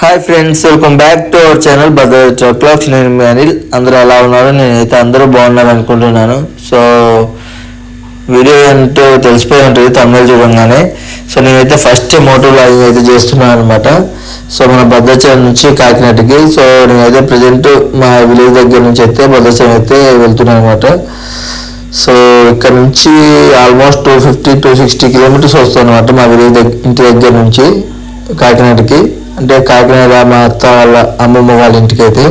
Hi friends, welcome back to our channel బదర్ క్లాక్స్. నేను మీ అనిల్. అందరూ ఎలా ఉన్నారు? నేనైతే అందరూ బాగున్నారు అనుకుంటున్నాను. సో వీడియో ఏంటో తెలిసిపోయి ఉంటుంది తమిళ చూడంగానే. సో నేనైతే ఫస్ట్ మోటో వ్లాగింగ్ అయితే చేస్తున్నాను అనమాట. సో మన భద్రాచలం నుంచి కాకినాడకి. సో నేనైతే ప్రజెంట్ మా విలేజ్ దగ్గర నుంచి అయితే భద్రాచలం అయితే వెళ్తున్నాను అనమాట. సో ఇక్కడ నుంచి ఆల్మోస్ట్ 250-260 కిలోమీటర్స్ వస్తాయి అనమాట మా విలేజ్ ఇంటి దగ్గర నుంచి కాకినాడకి. అంటే కాకినాడ మా అత్త వాళ్ళ అమ్మమ్మ వాళ్ళ ఇంటికి అయితే.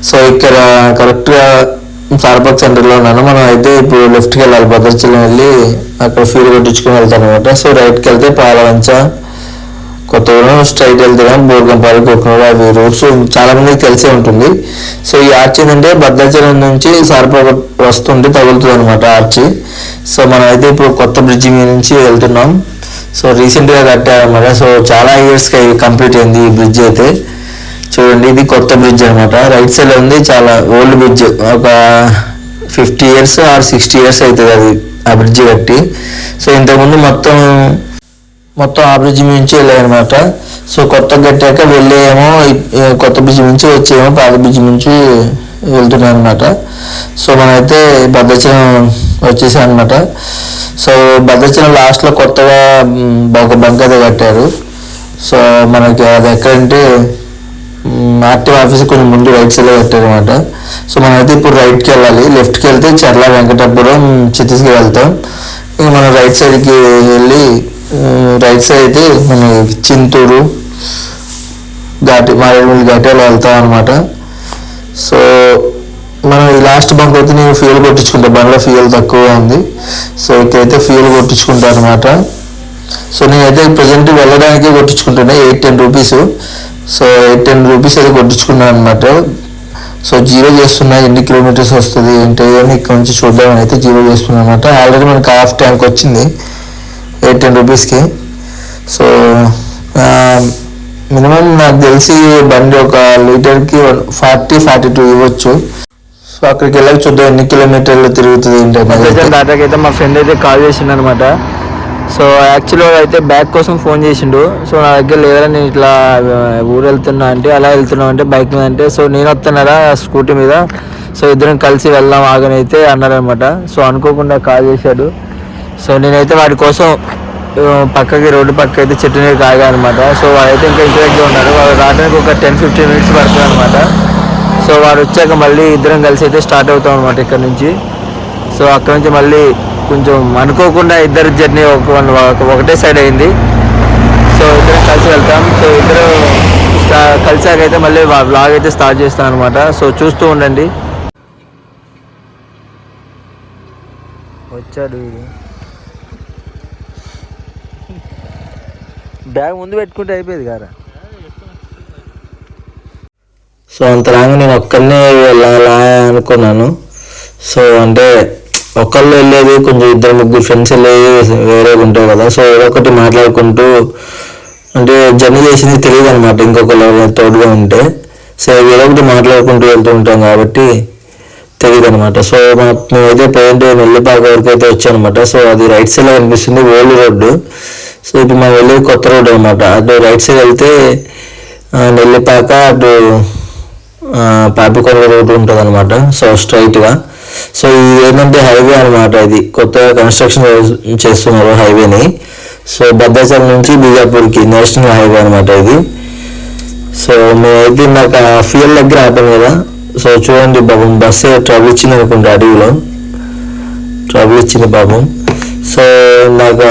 సో ఇక్కడ కరెక్ట్గా సారపక్ సెంటర్లో ఉన్నాను. మనం అయితే ఇప్పుడు లెఫ్ట్కి వెళ్ళాలి, భద్రాచలం వెళ్ళి అక్కడ ఫ్యూల్ కొట్టించుకొని వెళ్తాను అనమాట. సో రైట్కి వెళ్తే పాలవంచ, కొత్తగూడెం, స్ట్రైట్ వెళ్తే బోర్గంపాడు, కొక్కనూరు, అవి రూట్స్ చాలా మందికి తెలిసే ఉంటుంది. సో ఈ ఆర్చ్ ఏంటంటే భద్రాచలం నుంచి సారపక్ వస్తుంటే తగులుతుంది అనమాట ఆర్చ్. సో మనం అయితే ఇప్పుడు కొత్త బ్రిడ్జి మీద నుంచి వెళ్తున్నాం. సో రీసెంట్గా కట్టారనమాట. సో చాలా ఇయర్స్కి కంప్లీట్ అయింది ఈ బ్రిడ్జ్ అయితే. చూడండి, ఇది కొత్త బ్రిడ్జ్ అనమాట. రైట్ సైడ్ ఉంది, చాలా ఓల్డ్ బ్రిడ్జ్. ఒక 50 years ఆర్ 60 years అవుతుంది అది ఆ బ్రిడ్జ్ కట్టి. సో ఇంతకుముందు మొత్తం ఆ బ్రిడ్జ్ నుంచి వెళ్ళాయన్నమాట. సో కొత్త కట్టాక వెళ్ళేమో కొత్త బ్రిడ్జ్ నుంచి వచ్చేమో పాత బ్రిడ్జ్ నుంచి వెళ్తున్నాయి అనమాట. సో మనమైతే భద్రాచలం వచ్చేసాం అనమాట. సో భద్రాచలం లాస్ట్లో కొత్తగా ఒక బంక్ అయితే కట్టారు. సో మనకి అది ఎక్కడంటే ఆర్టీఓ ఆఫీస్ కొంచెం ముందు రైట్ సైడ్లో కట్టారు అనమాట. సో మనమైతే ఇప్పుడు రైట్కి వెళ్ళాలి. లెఫ్ట్కి వెళ్తే చర్ల వెంకటాపురం చిత్తూరుకి వెళ్తాం. ఇక మనం రైట్ సైడ్కి వెళ్ళి రైట్ సైడ్ అయితే మన చింతూరు మారేడుమిల్లి ఘాటిలో వెళ్తాం అనమాట. సో మనం ఈ లాస్ట్ బంక్ అయితే నేను ఫ్యూల్ కొట్టించుకుంటాను. బండ్లో ఫ్యూల్ తక్కువ ఉంది. సో ఇక్కడైతే ఫ్యూల్ కొట్టించుకుంటాను అనమాట. సో నేనైతే ప్రజెంట్ వెళ్ళడానికి కొట్టించుకుంటాను 8-10 రూపీస్. సో 8-10 రూపీస్ అయితే కొట్టించుకున్నాను అనమాట. సో జీరో చేస్తున్నా, ఎన్ని కిలోమీటర్స్ వస్తుంది ఏంటి అని ఇక్కడ నుంచి చూద్దామని అయితే జీరో చేస్తున్నాను అనమాట. ఆల్రెడీ మనకి హాఫ్ ట్యాంక్ వచ్చింది 8-10 రూపీస్కి. సో మినిమం నాకు తెలిసి బండి ఒక లీటర్కి 40-42 ఇవ్వచ్చు. సో అక్కడికి వెళ్ళాక చూద్దాం ఎన్ని కిలోమీటర్లు తిరుగుతుంది ఏంటంటే. దాటాకి అయితే మా ఫ్రెండ్ అయితే కాల్ చేసిండు అనమాట. సో యాక్చువల్గా అయితే బ్యాగ్ కోసం ఫోన్ చేసిండు. సో నా దగ్గర లేదా, నేను ఇట్లా ఊరు వెళ్తున్నా అంటే, అలా వెళ్తున్నావు అంటే బైక్ మీద అంటే, సో నేను వస్తున్నారా స్కూటీ మీద, సో ఇద్దరం కలిసి వెళ్దాం ఆగని అయితే అన్నారనమాట. సో అనుకోకుండా కాల్ చేశాడు. సో నేనైతే వాడి కోసం పక్కకి రోడ్డు పక్క అయితే చెట్టు నీరు ఆగా అనమాట. సో వాడైతే ఇంకా ఇంటి దగ్గర ఉన్నారు. వాడు రావడానికి ఒక 10-15 minutes పడుతుంది అనమాట. సో వాడు వచ్చాక మళ్ళీ ఇద్దరం కలిసి అయితే స్టార్ట్ అవుతాం అనమాట ఇక్కడ నుంచి. సో అక్కడ నుంచి మళ్ళీ కొంచెం అనుకోకుండా ఇద్దరు జర్నీ ఒకటే సైడ్ అయింది. సో ఇద్దరం కలిసి వెళ్తాం. సో ఇద్దరు కలిసాకైతే మళ్ళీ వ్లాగ్ అయితే స్టార్ట్ చేస్తాం అనమాట. సో చూస్తూ ఉండండి. వచ్చాడు, బ్యాగ్ ముందు పెట్టుకుంటే అయిపోయేది కదా. సో అంతలాగా నేను ఒక్కరినే వెళ్ళాలా అనుకున్నాను. సో అంటే ఒకళ్ళు వెళ్ళేది కొంచెం 2-3 ఫ్రెండ్స్ వెళ్ళేది వేరే ఉంటాయి కదా. సో ఏదో ఒకటి మాట్లాడుకుంటూ అంటే జర్నీ చేసింది తెలియదు అనమాట ఇంకొకరు తోడుగా ఉంటే. సో ఏదో ఒకటి మాట్లాడుకుంటూ వెళ్తూ ఉంటాం కాబట్టి తెలియదు అనమాట. సో మేమైతే ప్రజెంట్ నెల్లిపాక వరకు అయితే వచ్చాం అనమాట. సో అది రైట్ సైడ్లో కనిపిస్తుంది ఓల్డ్ రోడ్డు. సో ఇప్పుడు మనం వెళ్ళేది కొత్త రోడ్డు అనమాట. అటు రైట్ సైడ్ వెళ్తే నెల్లిపాక, అటు పాపికొండ రోడ్డు ఉంటుంది అనమాట. సో స్ట్రైట్గా. సో ఇది ఏంటంటే హైవే అనమాట. ఇది కొత్తగా కన్స్ట్రక్షన్ చేస్తున్నారు హైవేని. సో భద్రాచలం నుంచి బీజాపూర్కి నేషనల్ హైవే అనమాట ఇది. సో మేమైతే నాకు ఫ్యూయల్ దగ్గర ఆపాం కదా. సో చూడండి బాబం, బస్సు ట్రబుల్ ఇచ్చింది అనుకుంటా, అడవిలో ట్రబుల్ ఇచ్చింది బాబం. సో నాకు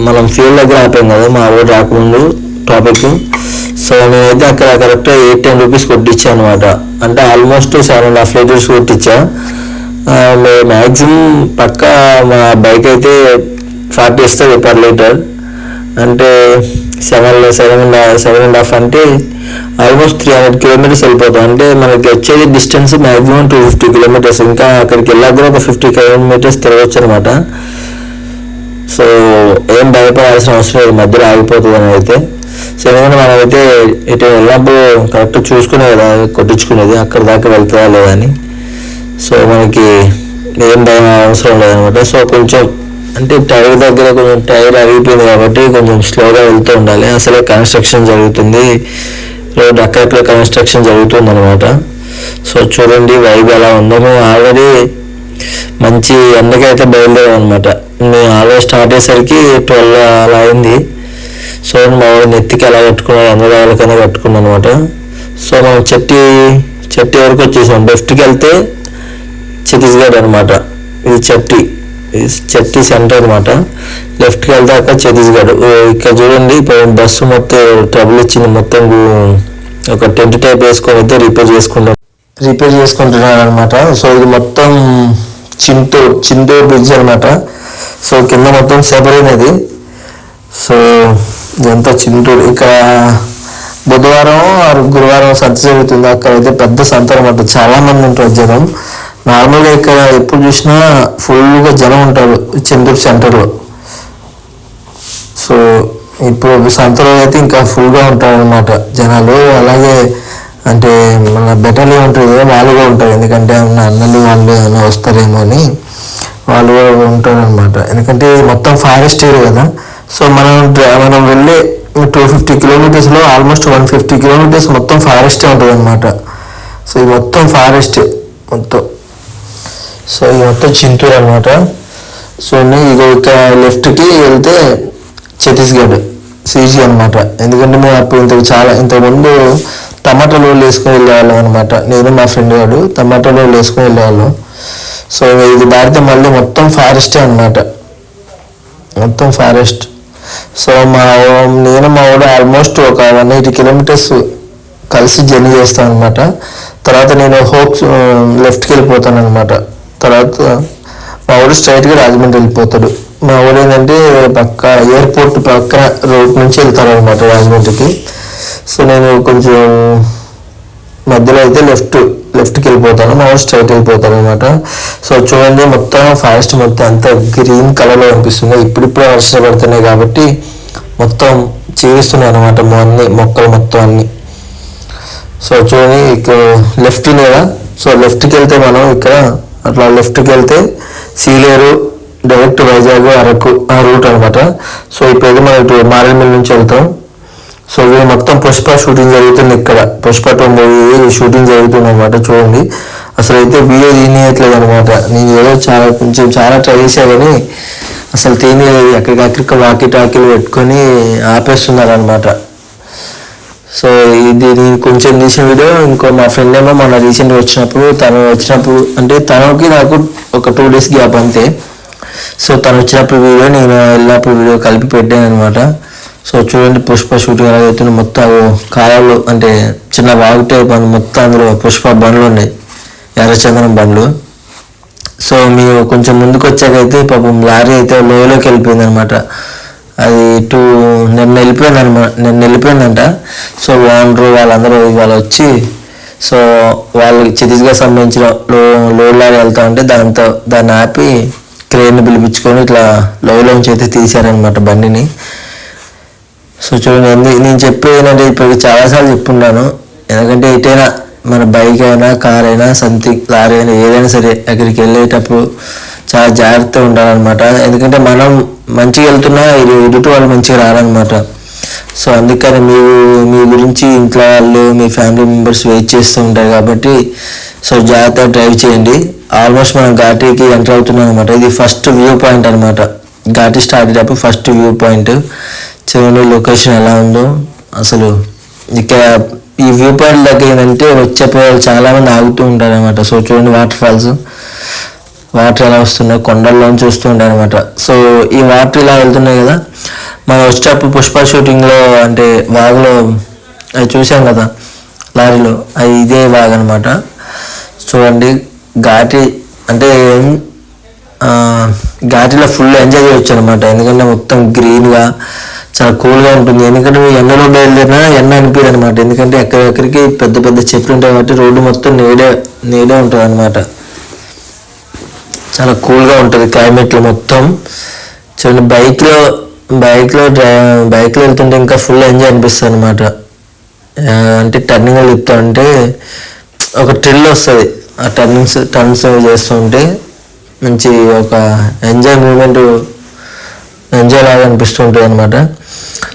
మనం ఫ్యూయల్ దగ్గర ఆపాం కదా మా రోడ్ రాకముందు టాపిక్. సో నేనైతే అక్కడ కరెక్ట్గా 8-10 రూపీస్ కొట్టించాను అనమాట. అంటే ఆల్మోస్ట్ 7.5 liters కొట్టించా. మ్యాక్సిమం పక్క మా బైక్ అయితే 40 ఇస్తుంది per liter. అంటే 7.5 అంటే ఆల్మోస్ట్ 300 kilometers వెళ్ళిపోతాం. అంటే మనకి వచ్చేది డిస్టెన్స్ మ్యాక్సిమం 250 kilometers. ఇంకా అక్కడికి వెళ్ళాక కూడా ఒక 50 kilometers తిరగచ్చు అనమాట. సో ఏం భయపడాల్సిన అవసరం లేదు, మధ్యలో ఆగిపోతుంది అని అయితే. సో ఎందుకంటే మనమైతే ఇటు వెళ్ళినప్పుడు కరెక్ట్ చూసుకునే కదా కొట్టించుకునేది, అక్కడ దాకా వెళ్తుందా లేదా అని. సో మనకి ఏం భయం అవసరం లేదనమాట. సో కొంచెం అంటే టైర్ దగ్గర కొంచెం టైర్ అరిగిపోయింది కాబట్టి కొంచెం స్లోగా వెళ్తూ ఉండాలి. అసలే కన్స్ట్రక్షన్ జరుగుతుంది, రోడ్ అక్కడక్కడ కన్స్ట్రక్షన్ జరుగుతుంది అనమాట. సో చూడండి వైబ్ ఎలా ఉందో. మేము ఆల్రెడీ మంచి ఎండకైతే బయలుదేరాం అనమాట. మేము ఆల్రెడీ స్టార్ట్ అయ్యేసరికి 12 అలా అయింది. సో మా నెత్తికి ఎలా కట్టుకున్నాం, ఎండగాలకైనా కట్టుకున్నాం అనమాట. సో మనం చెట్టి వరకు వచ్చేసాం. లెఫ్ట్కి వెళ్తే ఛత్తీస్గఢ్ అనమాట. ఇది చెట్టి సెంటర్ అనమాట. లెఫ్ట్కి వెళ్తాక ఛత్తీస్గఢ్. ఇక్కడ చూడండి ఇప్పుడు బస్సు మొత్తం ట్రబుల్ ఇచ్చింది. మొత్తం ఒక టెంట్ టైప్ వేసుకొని అయితే రిపేర్ చేసుకుంటున్నారు అనమాట. సో ఇది మొత్తం చింతూరు బ్రిడ్జ్ అనమాట. సో కింద మొత్తం శబరినది. సో ఇదంతా చింతూరు. ఇక్కడ బుధవారం గురువారం సంత జరుగుతుంది. అక్కడైతే పెద్ద సంత అనమాట. చాలా మంది ఉంటారు జనం. నార్మల్గా ఇక్కడ ఎప్పుడు చూసినా ఫుల్గా జనం ఉంటారు చింతూరు సెంటర్లో. సో ఇప్పుడు సంతలో అయితే ఇంకా ఫుల్గా ఉంటారు అనమాట జనాలు. అలాగే అంటే మన బెటాలియన్ ఉంటుంది కదా, వాళ్ళు కూడా ఉంటారు. ఎందుకంటే అన్నలు వాళ్ళు ఏమైనా వస్తారేమో అని వాళ్ళు కూడా ఉంటారు అనమాట. ఎందుకంటే మొత్తం ఫారెస్ట్ ఏరియా కదా. సో మనం వెళ్ళే 250 కిలోమీటర్స్లో ఆల్మోస్ట్ 150 కిలోమీటర్స్ మొత్తం ఫారెస్టే ఉంటుంది అనమాట. సో ఇది మొత్తం ఫారెస్ట్ మొత్తం. సో ఇది మొత్తం చింతూరు అనమాట. సో ఇది ఇక్కడ లెఫ్ట్కి వెళ్తే ఛత్తీస్గఢ్ సీజీ అనమాట. ఎందుకంటే మేము అప్పుడు ఇంతకుముందు టమాటాలు వేసుకొని వెళ్ళేవాళ్ళం అనమాట. నేను మా ఫ్రెండ్ గారు టమాటాలు వేసుకొని వెళ్ళేవాళ్ళం. సో ఇది దాటితే మళ్ళీ మొత్తం ఫారెస్టే అనమాట. మొత్తం ఫారెస్ట్. సో నేను మా వాడు ఆల్మోస్ట్ ఒక 180 కిలోమీటర్స్ కలిసి జర్నీ చేస్తాను అనమాట. తర్వాత నేను లెఫ్ట్కి వెళ్ళిపోతాను అనమాట. తర్వాత మా వాడు స్ట్రైట్గా రాజమండ్రి వెళ్ళిపోతాడు. మా వాడు ఏంటంటే ఎయిర్పోర్ట్ పక్కన రోడ్ నుంచి వెళ్తారు అనమాట రాజమండ్రికి. సో నేను కొంచెం మధ్యలో అయితే లెఫ్ట్కి వెళ్ళిపోతాను. మా వాడు స్ట్రైట్ వెళ్ళిపోతాను అనమాట. సో చూడండి మొత్తం ఫారెస్ట్ మొత్తం అంత గ్రీన్ కలర్లో అనిపిస్తుంది. ఇప్పుడిప్పుడే వర్షాలు పడుతున్నాయి కాబట్టి మొత్తం చీవిస్తున్నాయి అనమాట అన్ని మొక్కలు మొత్తం అన్ని. సో చూడండి ఇక్కడ లెఫ్ట్ లేదా. సో లెఫ్ట్కి వెళ్తే మనం ఇక్కడ అట్లా లెఫ్ట్కి వెళ్తే సీలేరు డైరెక్ట్ వైజాగ్ అరకు ఆ రూట్ అనమాట. సో ఇప్పుడు మనం ఇటు మారేడుమిల్లి నుంచి వెళ్తాం. సో ఇది మొత్తం పుష్ప షూటింగ్ జరుగుతుంది. ఇక్కడ పుష్ప 2 మూవీ షూటింగ్ జరుగుతుంది అనమాట. చూడండి అసలు అయితే వీడియో తీయట్లేదు అనమాట. నేను ఏదో చాలా ట్రై చేసా కానీ అసలు తీయలేదు. ఎక్కడికక్కడికి వాకీటాకీలు పెట్టుకొని ఆపేస్తున్నారు అనమాట. సో ఇది నేను కొంచెం తీసిన వీడియో. ఇంకో మా ఫ్రెండ్ ఏమో మన రీసెంట్గా వచ్చినప్పుడు అంటే తనకి నాకు ఒక 2 days గ్యాప్ అంతే. సో తను వచ్చినప్పుడు వీడియో నేను వెళ్ళినప్పుడు వీడియో కలిపి పెట్టాను అనమాట. సో చూడండి పుష్ప షూటింగ్ ఎలా అవుతుంది. మొత్తం కాలాలు అంటే చిన్న వాగు టైప్ మొత్తం అందులో పుష్ప బండ్లు ఉన్నాయి, ఎర్రచందనం బండ్లు. సో మేము కొంచెం ముందుకు వచ్చాకైతే పాపం లారీ అయితే లోయలోకి వెళ్ళిపోయింది అనమాట. అది నిన్న వెళ్ళిపోయిందంట. సో ఓనరు వాళ్ళందరూ ఇవాళ వచ్చి సో వాళ్ళకి ఛత్తీస్గఢ్ సంబంధించిన లోడ్ లారీ వెళ్తా ఉంటే దాన్ని ఆపి క్రేన్ని పిలిపించుకొని ఇట్లా లోయలోంచి అయితే తీశారనమాట బండిని. సో చూడండి నేను చెప్పేది ఏంటంటే ఇప్పుడు చాలాసార్లు చెప్పున్నాను. ఎందుకంటే ఎటైనా మన బైక్ అయినా కార్ అయినా సంథింగ్ లారీ అయినా ఏదైనా సరే అక్కడికి వెళ్ళేటప్పుడు చాలా జాగ్రత్తగా ఉండాలన్నమాట. ఎందుకంటే మనం మంచిగా వెళ్తున్నా ఎదుటి వాళ్ళు మంచిగా రారనమాట. సో అందుకని మీ గురించి ఇంట్లో వాళ్ళు మీ ఫ్యామిలీ మెంబర్స్ వెయిట్ చేస్తూ ఉంటారు కాబట్టి సో జాగ్రత్తగా డ్రైవ్ చేయండి. ఆల్మోస్ట్ మనం ఘాటీకి ఎంటర్ అవుతున్నాం అనమాట. ఇది ఫస్ట్ వ్యూ పాయింట్ అనమాట. ఘాటీ స్టార్ట్ అయ్యేటప్పుడు ఫస్ట్ వ్యూ పాయింట్. చూడండి లొకేషన్ ఎలా ఉందో. అసలు ఇక్కడ ఈ వ్యూ పాయింట్ దగ్గర ఏంటంటే వచ్చేపోయే చాలామంది ఆగుతూ ఉంటారు అనమాట. సో చూడండి వాటర్ ఎలా వస్తున్నాయి, కొండల్లోంచి వస్తూ ఉంటాయి అనమాట. సో ఈ వాటర్ ఇలా వెళ్తున్నాయి కదా. మనం వచ్చేటప్పుడు పుష్ప షూటింగ్లో అంటే వాగులో అవి చూసాం కదా లారీలో, అది ఇదే వాగు అనమాట. చూడండి ఘాటీ అంటే ఘాటీలో ఫుల్ ఎంజాయ్ చేయొచ్చు అనమాట. ఎందుకంటే మొత్తం గ్రీన్గా చాలా కూల్గా ఉంటుంది. ఎందుకంటే మీ ఎండలో బయలుదేరినా ఎండ అనిపించదు అనమాట. ఎందుకంటే ఎక్కడికి పెద్ద పెద్ద చెట్లు ఉంటాయి కాబట్టి రోడ్డు మొత్తం నీడే ఉంటుంది అనమాట. చాలా కూల్గా ఉంటుంది క్లైమేట్లో మొత్తం. చూడండి బైక్లో వెళ్తుంటే ఇంకా ఫుల్ ఎంజాయ్ అనిపిస్తుంది అనమాట. అంటే టర్నింగ్లు చెప్తా ఉంటే ఒక థ్రిల్ వస్తుంది. ఆ టర్న్స్ చేస్తూ ఉంటే మంచి ఒక ఎంజాయ్ లాగా అనిపిస్తూ ఉంటుంది అనమాట.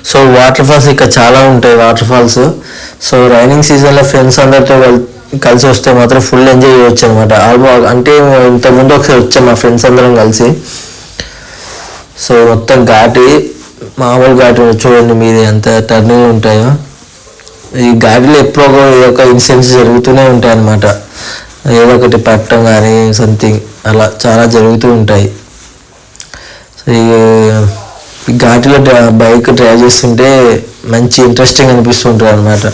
సో వాటర్ ఫాల్స్ ఇక్కడ చాలా ఉంటాయి వాటర్ ఫాల్స్. సో రైనింగ్ సీజన్లో ఫ్రెండ్స్ అందరితో కలిసి వస్తే మాత్రం ఫుల్ ఎంజాయ్ చేయొచ్చు అనమాట. ఆల్మోస్ట్ అంటే ఇంతకుముందు ఒకసారి వచ్చాం మా ఫ్రెండ్స్ అందరం కలిసి. సో మొత్తం ఘాటి, మామూలు ఘాటి చూడండి మీది ఎంత టర్నింగ్ ఉంటాయో. ఈ ఘాటిలో ఎప్పుడో ఒక ఇన్సిడెంట్స్ జరుగుతూనే ఉంటాయి అన్నమాట. ఏదో ఒకటి పట్టడం కానీ సంథింగ్ అలా చాలా జరుగుతూ ఉంటాయి. సో ఈ ఘాటిలో బైక్ డ్రైవ్ చేస్తుంటే మంచి ఇంట్రెస్టింగ్ అనిపిస్తుంటుంది అనమాట.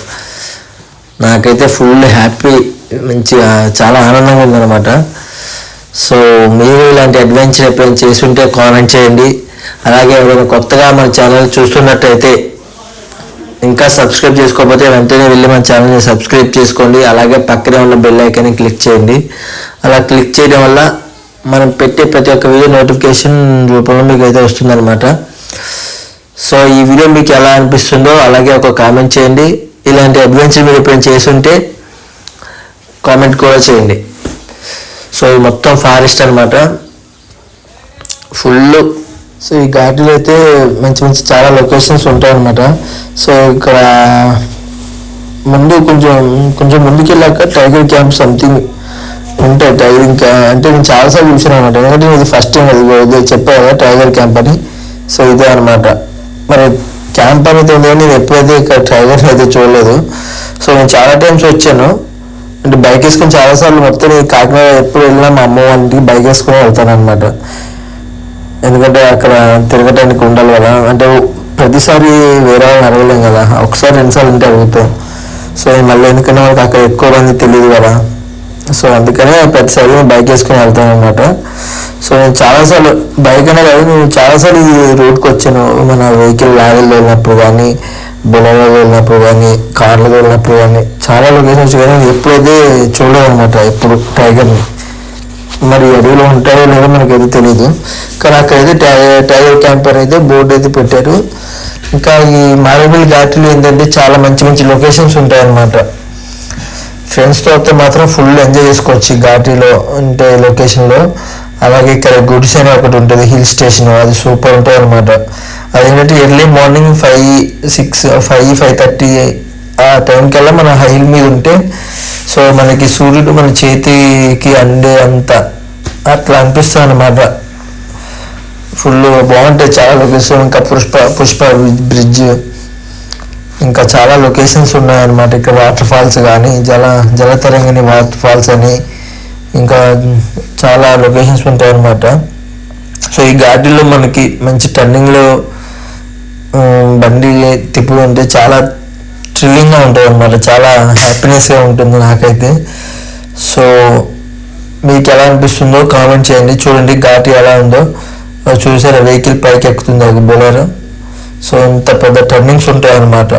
నాకైతే ఫుల్ హ్యాపీ, మంచిగా చాలా ఆనందంగా ఉందన్నమాట. సో మీరు ఇలాంటి అడ్వెంచర్ ఎప్పుడైనా చేస్తుంటే కామెంట్ చేయండి. అలాగే ఎవరైనా కొత్తగా మన ఛానల్ చూస్తున్నట్టయితే ఇంకా సబ్స్క్రైబ్ చేసుకోకపోతే వెంటనే వెళ్ళి మన ఛానల్ని సబ్స్క్రైబ్ చేసుకోండి. అలాగే పక్కనే ఉన్న బెల్ ఐకాన్ని క్లిక్ చేయండి. అలా క్లిక్ చేయడం వల్ల మనం పెట్టే ప్రతి ఒక్క వీడియో నోటిఫికేషన్ రూపంలో మీకు అయితే వస్తుందన్నమాట. సో ఈ వీడియో మీకు ఎలా అనిపిస్తుందో అలాగే ఒక కామెంట్ చేయండి. ఇలాంటి అడ్వెంచర్ మీరు ఎప్పుడైనా చేస్తుంటే కామెంట్ కూడా చేయండి. సో ఇది మొత్తం ఫారెస్ట్ అనమాట ఫుల్. సో ఈ ఘాటిలో అయితే మంచి మంచి చాలా లొకేషన్స్ ఉంటాయి అన్నమాట. సో ఇక్కడ ముందు కొంచెం ముందుకు వెళ్ళాక టైగర్ క్యాంప్ సంథింగ్ ఉంటాయి. టైగర్ క్యాంప్ అంటే నేను చాలాసార్లు చూసాను అనమాట. ఎందుకంటే ఇది ఫస్ట్ టైం అది చెప్పాను కదా టైగర్ క్యాంప్ అని. సో ఇదే అనమాట. మరి క్యాంప్ అనేది ఉంది కానీ నేను ఎప్పుడైతే ఇక్కడ టైగర్ అయితే చూడలేదు. సో నేను చాలా టైమ్స్ వచ్చాను, అంటే బైక్ వేసుకొని చాలాసార్లు మొత్తం కాకినాడ ఎప్పుడు వెళ్ళినా మా అమ్మ వాళ్ళకి బైక్ వేసుకొని వెళ్తాను అనమాట. ఎందుకంటే అక్కడ తిరగటానికి ఉండాలి కదా, అంటే ప్రతిసారి వేరే వాళ్ళని అడగలేం కదా, ఒకసారి రెండుసార్లు ఉంటే అడుగుతాం. సో మళ్ళీ ఎందుకంటే వాళ్ళకి అక్కడ ఎక్కువ మంది తెలియదు కదా. సో అందుకనే ప్రతిసారి బైక్ వేసుకొని వెళ్తాను అనమాట. సో నేను చాలాసార్లు బైక్ అనే కాదు, నేను చాలాసార్లు ఈ రూట్కి వచ్చాను. మన వెహికల్ లారీలో వెళ్ళినప్పుడు కానీ, బొలెరో వెళ్ళినప్పుడు కానీ, కార్లో వెళ్ళినప్పుడు కానీ చాలా లొకేషన్స్ కానీ ఎప్పుడైతే చూడలేదు అనమాట ఎప్పుడు టైగర్ని. మరి అడవిలో ఉంటాయో లేదో మనకైతే తెలియదు. కానీ అక్కడైతే టైగర్ క్యాంప్ అయితే బోర్డు అయితే పెట్టారు. ఇంకా ఈ మారేడుమిల్లి ఘాటిలో ఏంటంటే చాలా మంచి మంచి లొకేషన్స్ ఉంటాయన్నమాట. ఫ్రెండ్స్తో అయితే మాత్రం ఫుల్ ఎంజాయ్ చేసుకోవచ్చు ఘాటిలో అంటే లొకేషన్లో. అలాగే ఇక్కడ గుడ్స్ అనే ఒకటి ఉంటుంది హిల్ స్టేషన్, అది సూపర్ ఉంటుంది అనమాట. అదేంటంటే ఎర్లీ మార్నింగ్ 5:30 ఆ టైం కల్లా మన హైల్ మీద ఉంటే సో మనకి సూర్యుడు మన చేతికి అందే అంత అట్లా అనిపిస్తుంది అనమాట. ఫుల్ బాగుంటాయి చాలా లొకేషన్. ఇంకా పుష్ప బ్రిడ్జ్, ఇంకా చాలా లొకేషన్స్ ఉన్నాయన్నమాట. ఇక్కడ వాటర్ ఫాల్స్ కానీ జలతరంగిణి వాటర్ ఫాల్స్ అని ఇంకా చాలా లొకేషన్స్ ఉంటాయి అన్నమాట. సో ఈ ఘాటిలో మనకి మంచి టర్నింగ్లో బండి తిప్పుతుంటే చాలా థ్రిల్లింగ్గా ఉంటుంది అనమాట. చాలా హ్యాపీనెస్గా ఉంటుంది నాకైతే. సో మీకు ఎలా అనిపిస్తుందో కామెంట్ చేయండి. చూడండి ఘాటి ఎలా ఉందో చూసారా, వెహికల్ పైకి ఎక్కుతుంది అది బొలెరో. సో ఇంత పెద్ద టర్నింగ్స్ ఉంటాయి అన్నమాట.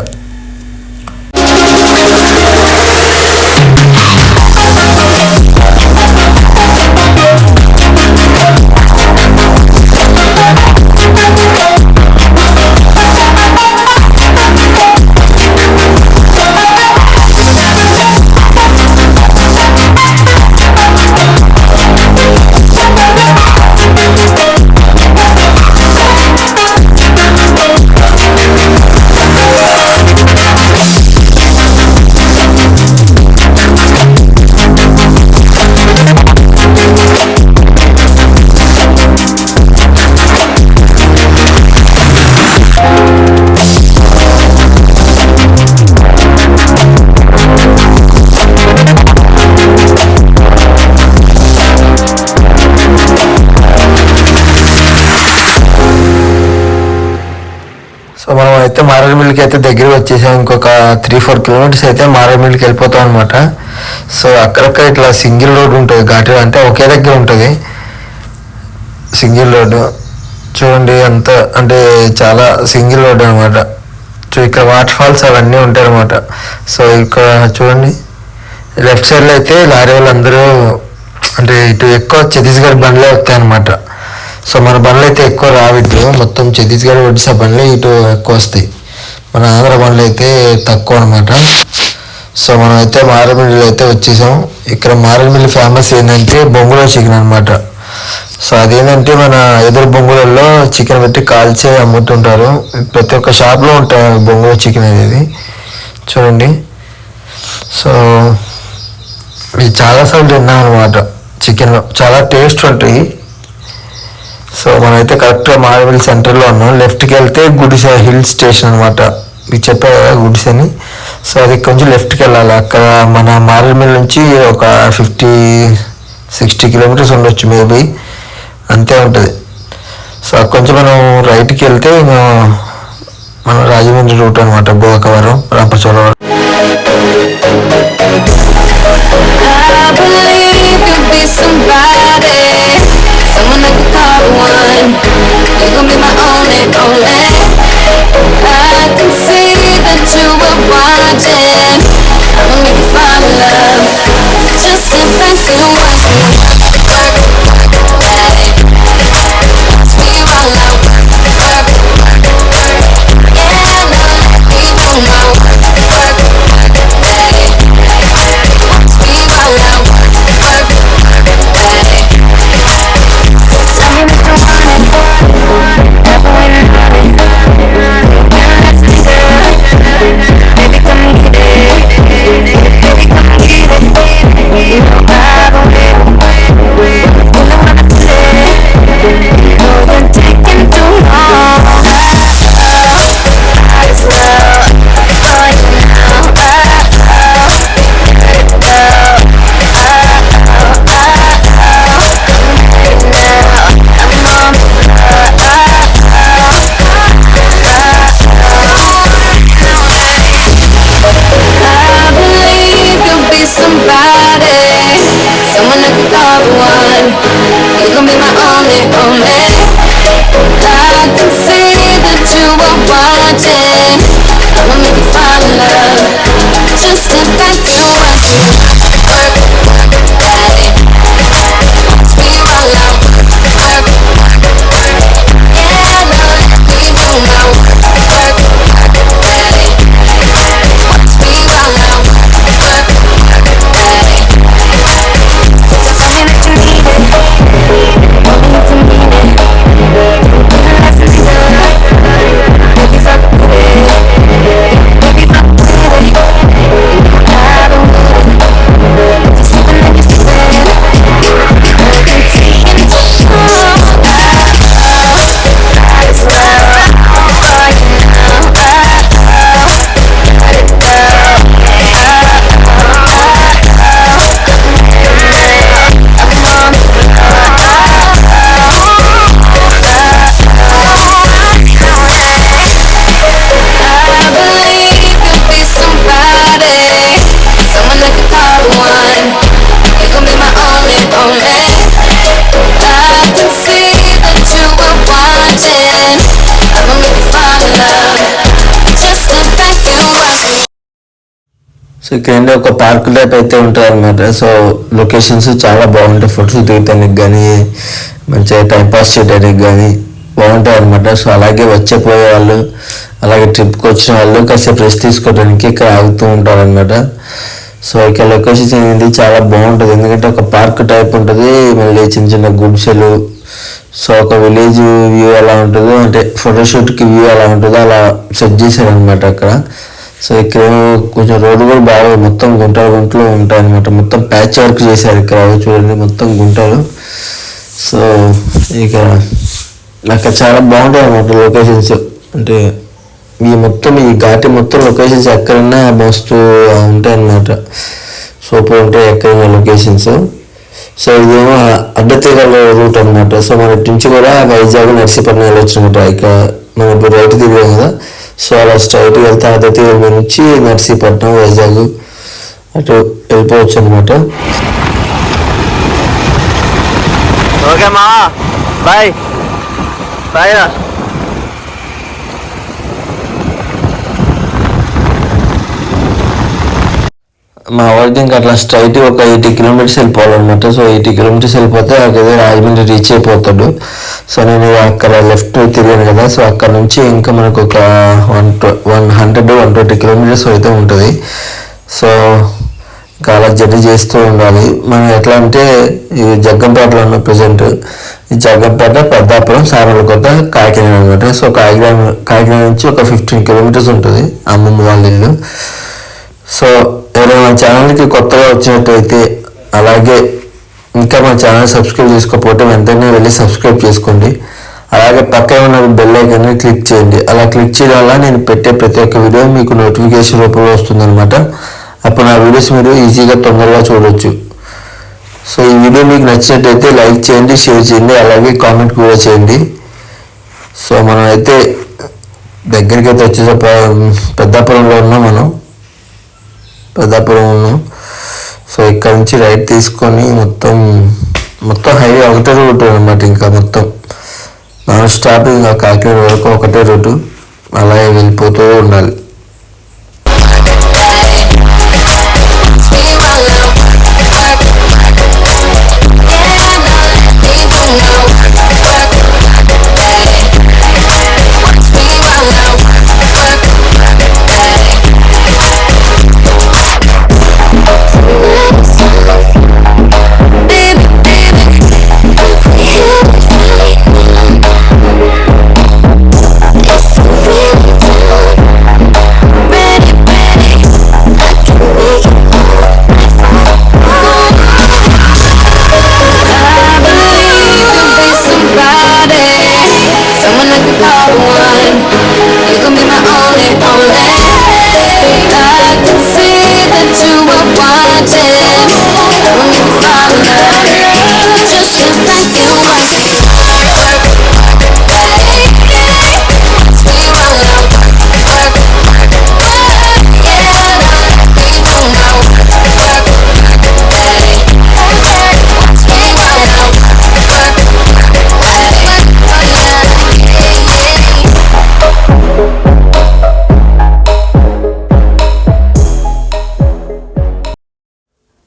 సో మనం అయితే మారేడుమిల్లికి అయితే దగ్గరికి వచ్చేసాం. ఇంకొక 3-4 కిలోమీటర్స్ అయితే మారేడుమిల్లికి వెళ్ళిపోతాం అనమాట. సో అక్కడక్కడ ఇట్లా సింగిల్ రోడ్ ఉంటుంది ఘాటి, అంటే ఒకే దగ్గర ఉంటుంది సింగిల్ రోడ్డు. చూడండి అంత అంటే చాలా సింగిల్ రోడ్ అనమాట. సో ఇక్కడ వాటర్ ఫాల్స్ అవన్నీ ఉంటాయి అనమాట. సో ఇక్కడ చూడండి లెఫ్ట్ సైడ్లో అయితే లారీ వాళ్ళు అందరూ అంటే ఇటు ఎక్కువ ఛత్తీస్గఢ్ బండ్లే వస్తాయి అనమాట. సో మన బండ్లు అయితే ఎక్కువ రావిద్దు, మొత్తం ఛత్తీస్గఢ్ ఒడిశా బండ్లు ఇటు ఎక్కువ వస్తాయి. మన ఆంధ్ర బండ్లు అయితే తక్కువ అనమాట. సో మనం అయితే మారేడుమిల్లి అయితే వచ్చేసాం. ఇక్కడ మారేడుమిల్లి ఫేమస్ ఏంటంటే బొంగులో చికెన్ అనమాట. సో అదేంటంటే మన ఎదురు బొంగులలో చికెన్ పెట్టి కాల్చి అమ్ముతుంటారు. ప్రతి ఒక్క షాప్లో ఉంటాయి బొంగులో చికెన్ అనేది. చూడండి సో ఇది చాలాసార్లు తిన్నాం అనమాట. చికెన్ చాలా టేస్ట్ ఉంటాయి. సో మనమైతే కరెక్ట్గా మారేడుమిల్లి సెంటర్లో ఉన్నాం. లెఫ్ట్కి వెళ్తే గుడిసె హిల్ స్టేషన్ అనమాట. మీకు చెప్పారు కదా గుడిసె అని. సో అది కొంచెం లెఫ్ట్కి వెళ్ళాలి. అక్కడ మన మారేడుమిల్లి నుంచి ఒక 50-60 కిలోమీటర్స్ ఉండొచ్చు మేబీ, అంతే ఉంటుంది. సో కొంచెం మనం రైట్కి వెళ్తే మన రాజమండ్రి రూట్ అనమాట. Gokavaram, Rampachodavaram. Someone like a car one, you're gonna be my only. I can see that you were watching. I'ma make you fall in love. Just sit back and watch me. Watch me roll out. Yeah, love, we do my work. Watch me roll out. So ఇక్కడ ఒక park type అయితే ఉంటుంది అనమాట. So locations చాలా బాగుంటాయి. Photos దిగటానికి కానీ మంచిగా timepass చేయడానికి కానీ బాగుంటాయి అనమాట. సో అలాగే వచ్చేపోయే వాళ్ళు, అలాగే ట్రిప్కి వచ్చిన వాళ్ళు కాసేపు రెస్ట్ తీసుకోవడానికి ఇక్కడ ఆగుతూ ఉంటారు అనమాట. సో ఇక్కడ లొకేషన్స్ అనేది చాలా బాగుంటుంది. ఎందుకంటే ఒక పార్క్ టైప్ ఉంటుంది, మళ్ళీ చిన్న చిన్న గుడిసెలు. సో ఒక విలేజ్ వ్యూ ఎలా ఉంటుందో, అంటే ఫోటోషూట్కి వ్యూ ఎలా ఉంటుందో అలా సెట్ చేశారు అనమాట అక్కడ. సో ఇక్కడ కొంచెం రోడ్డు కూడా బాగా మొత్తం గుంటలు ఉంటాయి అనమాట. మొత్తం ప్యాచ్ వర్క్ చేశారు ఇక్కడ, చూడండి మొత్తం గుంటలు. సో ఇక అక్కడ చాలా బాగుంటాయి అనమాట లొకేషన్స్. అంటే మొత్తం ఈ ఘాటి మొత్తం లొకేషన్స్ ఎక్కడన్నా మస్తు ఉంటాయి అన్నమాట. సూపర్ ఉంటాయి ఎక్కడైనా లొకేషన్స్. సో ఇదేమో అడ్డతీగల రూట్ అనమాట. సో మన నుంచి కూడా వైజాగ్ నర్సీపట్నం వెళ్ళొచ్చు అనమాట. ఇక మనం ఇప్పుడు రైట్ తిరిగాం కదా, సో అలా స్ట్రైట్గా వెళ్తే అడ్డతీగల మీద నుంచి నర్సీపట్నం, వైజాగ్ అటు వెళ్ళిపోవచ్చు అనమాట. ఓకే మా బాయ్ బాయ్. మా వర్క్ ఇంకా అట్లా స్ట్రైట్ ఒక 80 కిలోమీటర్స్ వెళ్ళిపోవాలన్నమాట. సో 80 కిలోమీటర్స్ వెళ్ళిపోతే అక్కడే రాజమండ్రి రీచ్ అయిపోతాడు. సో నేను అక్కడ లెఫ్ట్ తిరిగాను కదా, సో అక్కడ నుంచి ఇంకా మనకు ఒక 120 కిలోమీటర్స్ అయితే ఉంటుంది. సో ఇంకా అలా జర్నీ చేస్తూ ఉండాలి. మనం ఎట్లా అంటే ఈ జగ్గంపేటలో ఉన్న ప్రజెంట్ ఈ జగ్గంపేట, పెద్దాపురం, సామర్లకోట, కాకినాడ అనమాట. సో కాకినాడ నుంచి ఒక 15 కిలోమీటర్స్ ఉంటుంది అమ్మమ్మ వాళ్ళ ఇల్లు. సో ఎవరైనా మన ఛానల్కి కొత్తగా వచ్చినట్టయితే, అలాగే ఇంకా మన ఛానల్ సబ్స్క్రైబ్ చేసుకోకపోతే వెంటనే వెళ్ళి సబ్స్క్రైబ్ చేసుకోండి. అలాగే పక్కన ఉన్న బెల్ ఐకాన్ని క్లిక్ చేయండి. అలా క్లిక్ చేయడం వల్ల నేను పెట్టే ప్రతి ఒక్క వీడియో మీకు నోటిఫికేషన్ రూపంలో వస్తుందన్నమాట. అప్పుడు నా వీడియోస్ మీరు ఈజీగా తొందరగా చూడవచ్చు. సో ఈ వీడియో మీకు నచ్చినట్టయితే లైక్ చేయండి, షేర్ చేయండి, అలాగే కామెంట్ కూడా చేయండి. సో మనం అయితే దగ్గరికి అయితే వచ్చేసే పెద్దాపురంలో ఉన్నాం. సో ఇక్కడ నుంచి రైట్ తీసుకొని మొత్తం హైవే ఒకటే రూట్ అనమాట. ఇంకా మొత్తం నాన్ స్టాప్ ఇంకా కాకినాడ వరకు ఒకటే రూటు, అలాగే వెళ్ళిపోతూ ఉండాలి.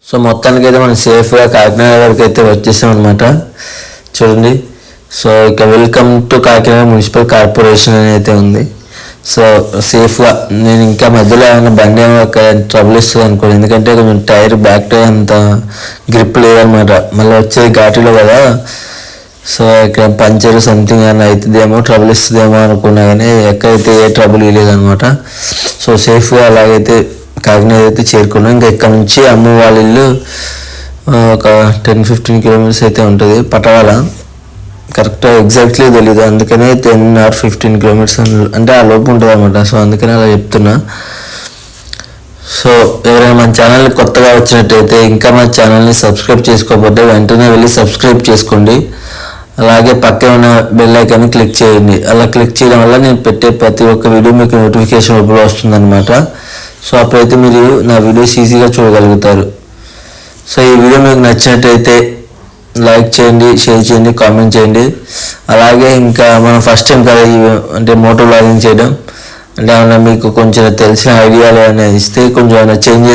సో మొత్తానికి అయితే మనం సేఫ్గా కాకినాడ వరకు అయితే వచ్చేసాం అనమాట. చూడండి. సో ఇక welcome to Kakinada municipal corporation అని అయితే ఉంది. సో సేఫ్గా నేను ఇంకా మధ్యలో ఏమైనా బండి ట్రబుల్ ఇస్తుంది అనుకోండి, ఎందుకంటే కొంచెం టైర్ బ్యాక్ టైర్ అంత గ్రిప్ లేదనమాట. మళ్ళీ వచ్చేది ఘాటీలో కదా. సో ఇక్కడ పంచర్ సంథింగ్ ఏమైనా అవుతుందేమో, ట్రబుల్ ఇస్తుందేమో అనుకున్నా కానీ ఎక్కడైతే ఏ ట్రబుల్ లేదనమాట. సో సేఫ్గా అలాగైతే కాకినాడ అయితే చేరుకున్నాం. ఇంకా ఇక్కడ నుంచి అమ్మ వాళ్ళ ఇల్లు ఒక 10-15 కిలోమీటర్స్ అయితే ఉంటుంది. పటవాల కరెక్ట్గా ఎగ్జాక్ట్లీ తెలీదు, అందుకనే 10 or 15 కిలోమీటర్స్ అంటే ఆ లోపు ఉంటుంది అనమాట. సో అందుకనే అలా చెప్తున్నా. సో ఎవరైనా మన ఛానల్ని కొత్తగా వచ్చినట్టయితే, ఇంకా మన ఛానల్ని సబ్స్క్రైబ్ చేసుకోకపోతే వెంటనే వెళ్ళి సబ్స్క్రైబ్ చేసుకోండి. అలాగే పక్కన ఉన్న బెల్ ఐకాన్ని క్లిక్ చేయండి. అలా క్లిక్ చేయడం వల్ల నేను పెట్టే ప్రతి ఒక్క వీడియో మీకు నోటిఫికేషన్ రూపంలో వస్తుందన్నమాట. సో అప్పుడైతే మీరు నా వీడియోస్ ఈజీగా చూడగలుగుతారు. సో ఈ వీడియో మీకు నచ్చినట్టయితే లైక్ చేయండి, షేర్ చేయండి, కామెంట్ చేయండి. అలాగే ఇంకా మనం ఫస్ట్ టైం కదా అంటే మోటో వ్లాగింగ్ చేయడం, అంటే ఏమన్నా మీకు కొంచెం తెలిసిన ఐడియాలు ఏమైనా ఇస్తే, కొంచెం ఏమైనా చేంజ్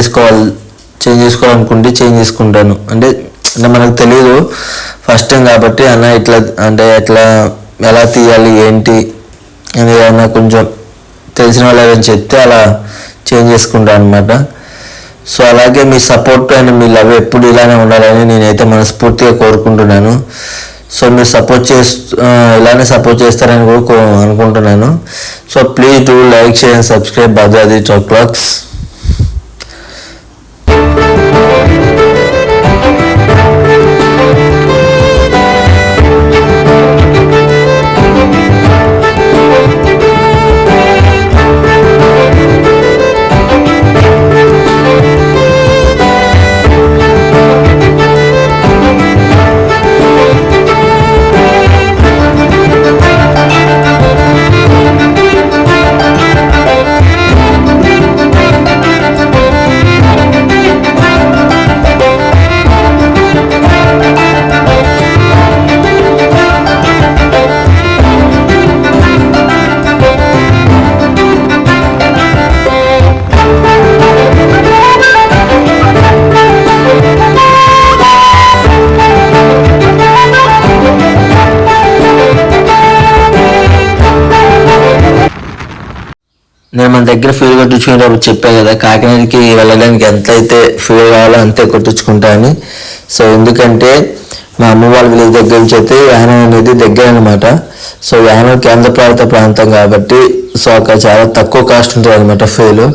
చేసుకోవాలనుకుంటే చేంజ్ చేసుకుంటాను. అంటే మనకు తెలియదు ఫస్ట్ టైం కాబట్టి, అన్న ఇట్లా అంటే ఎలా తీయాలి ఏంటి అని ఏమన్నా కొంచెం తెలిసిన వాళ్ళు ఏమైనా చెప్తే అలా చేంజ్ చేసుకుంటాను అనమాట. సో అలాగే మీ సపోర్ట్ అండ్ మీ లవ్ ఎప్పుడు ఇలానే ఉండాలని నేనైతే మనస్ఫూర్తిగా కోరుకుంటున్నాను. సో మీరు ఇలానే సపోర్ట్ చేస్తారని కూడా అనుకుంటున్నాను. So please do like, share and subscribe Bhadradri truck vlogs. నేను మన దగ్గర ఫ్యూల్ కొట్టించుకునేటప్పుడు చెప్పాను కదా, కాకినాడకి వెళ్ళడానికి ఎంత అయితే ఫ్యూల్ కావాలో అంతే కొట్టించుకుంటా అని. సో ఎందుకంటే మా అమ్మ వాళ్ళ విలేజ్ దగ్గర నుంచి అయితే యానం అనేది దగ్గర అనమాట. సో యానం కేంద్ర పాలిత ప్రాంతం కాబట్టి సో అక్కడ చాలా తక్కువ కాస్ట్ ఉంటుంది అనమాట ఫ్యూల్.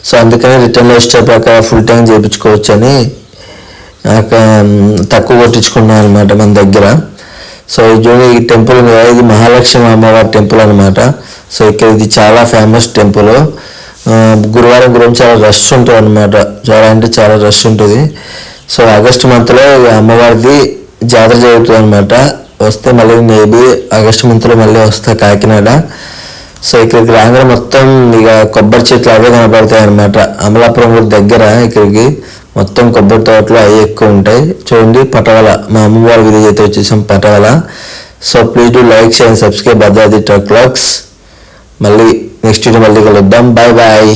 సో అందుకని రిటర్న్ వచ్చే ప్రకారం ఫుల్ ట్యాంక్ చేయించుకోవచ్చు అని తక్కువ కొట్టించుకున్నాను అనమాట మన దగ్గర. సో ఈ టెంపుల్ ఇది మహాలక్ష్మి అమ్మవారి టెంపుల్ అనమాట. సో ఇక్కడ ఇది చాలా ఫేమస్ టెంపుల్. గురువారం చాలా రష్ ఉంటుంది అనమాట, చాలా అంటే చాలా రష్ ఉంటుంది. సో ఆగస్ట్ మంత్లో అమ్మవారిది జాతర జరుగుతుంది అనమాట. వస్తే మళ్ళీ మేబీ ఆగస్ట్ మంత్లో మళ్ళీ వస్తా కాకినాడ. సో ఇక్కడికి రాగానే మొత్తం ఇక కొబ్బరి చెట్లు అవే కనపడతాయి అనమాట. అమలాపురం కూడా దగ్గర, ఇక్కడికి మొత్తం కొబ్బరి తోటలు అవి ఎక్కువ ఉంటాయి. చూడండి పటవల, మా అమ్మవారి విలేజ్ అయితే వచ్చేసాం Patavala. So please do like share and subscribe Bhadradri truck vlogs. మళ్ళీ నెక్స్ట్ వీడియో మళ్ళీ కలుద్దాం. Bye bye.